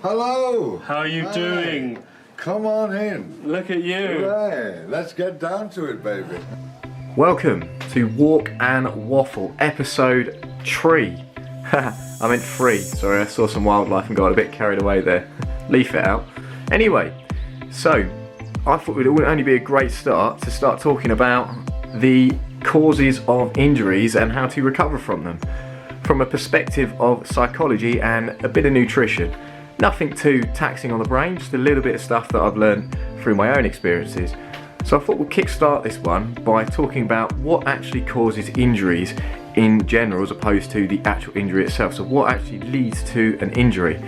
Hello! How are you doing? Come on in. Look at you. Right, let's get down to it, baby. Welcome to Walk and Waffle, episode 3. I meant 3, sorry, I saw some wildlife and got a bit carried away there. Leave it out. Anyway, so I thought it would only be a great start to start talking about the causes of injuries and how to recover from them from a perspective of psychology and a bit of nutrition. Nothing too taxing on the brain, just a little bit of stuff that I've learned through my own experiences. So I thought we'll kickstart this one by talking about what actually causes injuries in general as opposed to the actual injury itself. So what actually leads to an injury?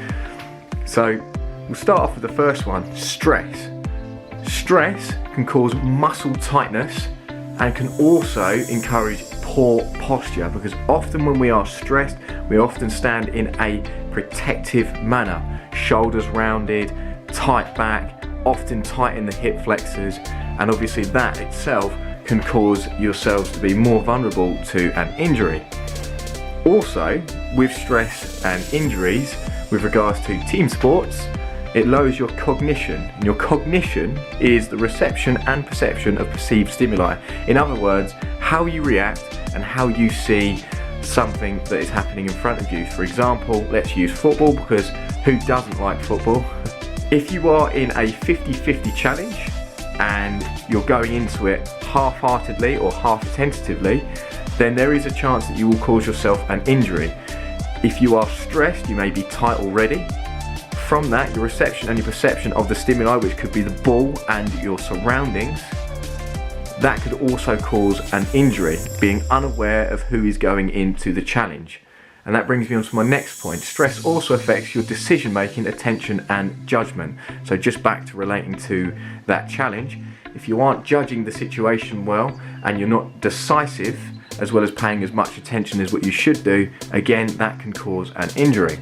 So we'll start off with the first one, stress. Stress can cause muscle tightness and can also encourage poor posture, because often when we are stressed, we often stand in a protective manner. Shoulders rounded, tight back, often tight in the hip flexors, and obviously that itself can cause yourselves to be more vulnerable to an injury. Also, with stress and injuries, with regards to team sports, it lowers your cognition, and your cognition is the reception and perception of perceived stimuli. In other words, how you react and how you see something that is happening in front of you. For example, let's use football, because who doesn't like football? If you are in a 50-50 challenge and you're going into it half-heartedly or half-tentatively, then there is a chance that you will cause yourself an injury. If you are stressed, you may be tight already. From that, your reception and your perception of the stimuli, which could be the ball and your surroundings, that could also cause an injury, being unaware of who is going into the challenge. And that brings me on to my next point. Stress also affects your decision making, attention and judgment. So just back to relating to that challenge, if you aren't judging the situation well and you're not decisive as well as paying as much attention as what you should do, again, that can cause an injury.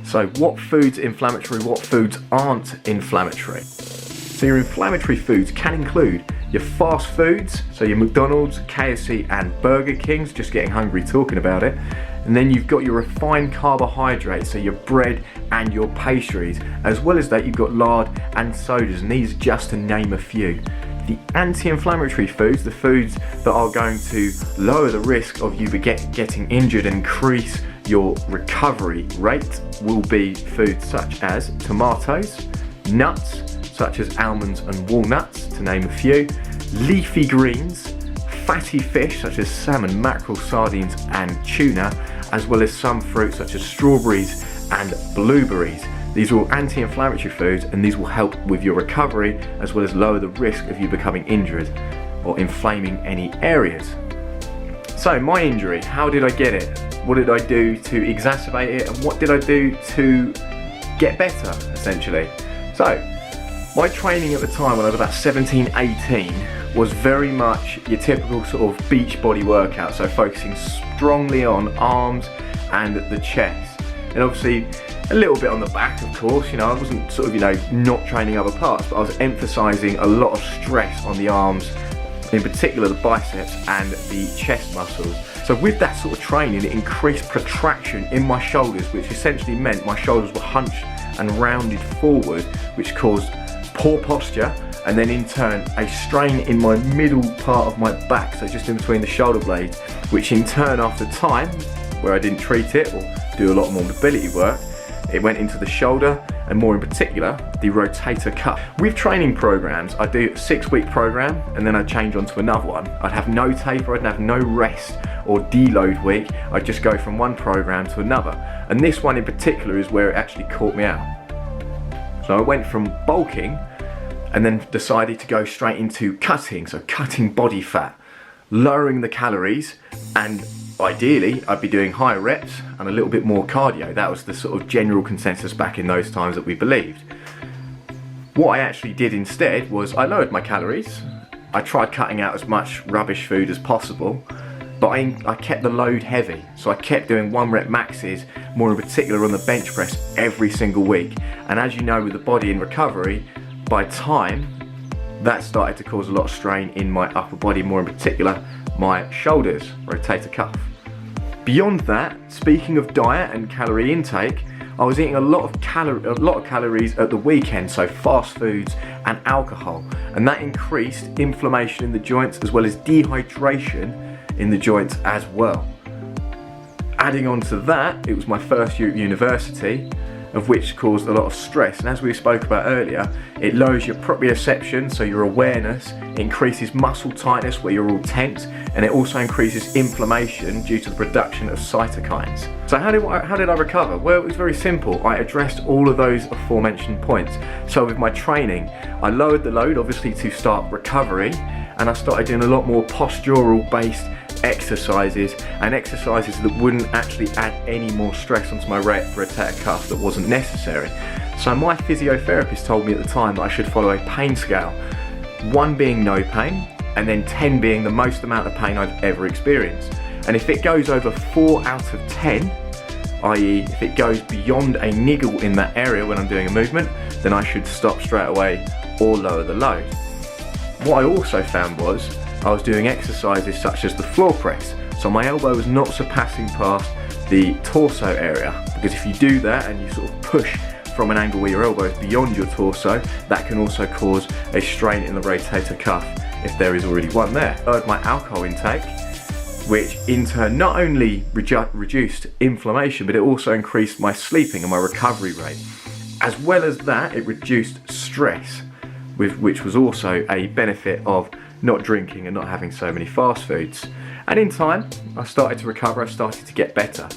So what foods are inflammatory, what foods aren't inflammatory? So your inflammatory foods can include your fast foods, so your McDonald's, KFC and Burger Kings, just getting hungry talking about it. And then you've got your refined carbohydrates, so your bread and your pastries. As well as that, you've got lard and sodas, and these just to name a few. The anti-inflammatory foods, the foods that are going to lower the risk of you getting injured and increase your recovery rate, will be foods such as tomatoes, nuts, such as almonds and walnuts, to name a few, leafy greens, fatty fish such as salmon, mackerel, sardines and tuna, as well as some fruits such as strawberries and blueberries. These are all anti-inflammatory foods, and these will help with your recovery as well as lower the risk of you becoming injured or inflaming any areas. So my injury, how did I get it? What did I do to exacerbate it, and what did I do to get better, essentially? So my training at the time, when I was about 17, 18, was very much your typical sort of beach body workout, so focusing strongly on arms and the chest, and obviously a little bit on the back, of course. I wasn't sort of, not training other parts, but I was emphasising a lot of stress on the arms, in particular the biceps and the chest muscles. So with that sort of training, it increased protraction in my shoulders, which essentially meant my shoulders were hunched and rounded forward, which caused poor posture, and then in turn a strain in my middle part of my back, so just in between the shoulder blades, which in turn, after time where I didn't treat it or do a lot more mobility work, it went into the shoulder, and more in particular the rotator cuff. With training programs, I do a 6-week program and then I'd change on to another one. I'd have no taper, I'd have no rest or deload week. I'd just go from one program to another, and this one in particular is where it actually caught me out. So I went from bulking and then decided to go straight into cutting, so cutting body fat, lowering the calories, and ideally I'd be doing higher reps and a little bit more cardio. That was the sort of general consensus back in those times that we believed. What I actually did instead was I lowered my calories. I tried cutting out as much rubbish food as possible, but I kept the load heavy. So I kept doing 1 rep maxes, more in particular on the bench press, every single week. And as you know, with the body in recovery, by time, that started to cause a lot of strain in my upper body, more in particular my shoulders, rotator cuff. Beyond that, speaking of diet and calorie intake, I was eating a lot of calories at the weekend, so fast foods and alcohol, and that increased inflammation in the joints as well as dehydration in the joints as well. Adding on to that, it was my first year at university, of which caused a lot of stress, and as we spoke about earlier, it lowers your proprioception, so your awareness, it increases muscle tightness where you're all tense, and it also increases inflammation due to the production of cytokines. So how did I recover? Well, it was very simple. I addressed all of those aforementioned points. So with my training, I lowered the load obviously to start recovery, and I started doing a lot more postural based exercises, and exercises that wouldn't actually add any more stress onto my rotator cuff that wasn't necessary. So my physiotherapist told me at the time that I should follow a pain scale, 1 being no pain and then 10 being the most amount of pain I've ever experienced. And if it goes over 4 out of 10, i.e. if it goes beyond a niggle in that area when I'm doing a movement, then I should stop straight away or lower the load. What I also found was I was doing exercises such as the floor press, so my elbow was not surpassing past the torso area, because if you do that and you sort of push from an angle where your elbow is beyond your torso, that can also cause a strain in the rotator cuff if there is already one there. I lowered my alcohol intake, which in turn not only reduced inflammation, but it also increased my sleeping and my recovery rate. As well as that, it reduced stress, which was also a benefit of not drinking and not having so many fast foods. And in time, I started to recover, I started to get better.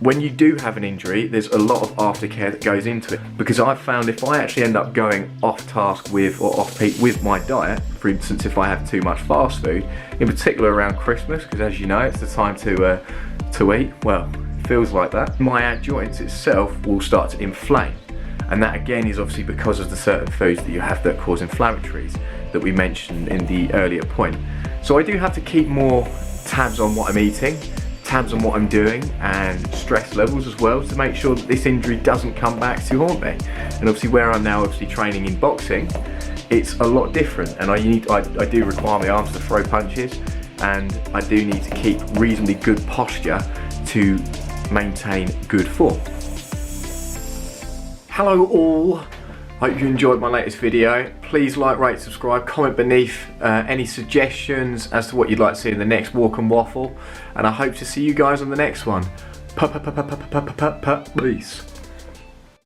When you do have an injury, there's a lot of aftercare that goes into it, because I've found if I actually end up going off task with or off peak with my diet, for instance if I have too much fast food, in particular around Christmas, because as you know it's the time to eat, well, it feels like that, my joints itself will start to inflame. And that again is obviously because of the certain foods that you have that cause inflammatories that we mentioned in the earlier point. So I do have to keep more tabs on what I'm eating, tabs on what I'm doing, and stress levels as well, to make sure that this injury doesn't come back to haunt me. And obviously where I'm now obviously training in boxing, it's a lot different, and I do require my arms to throw punches, and I do need to keep reasonably good posture to maintain good form. Hello all, hope you enjoyed my latest video. Please like, rate, subscribe, comment beneath any suggestions as to what you'd like to see in the next Walk and Waffle, and I hope to see you guys on the next one. Peace.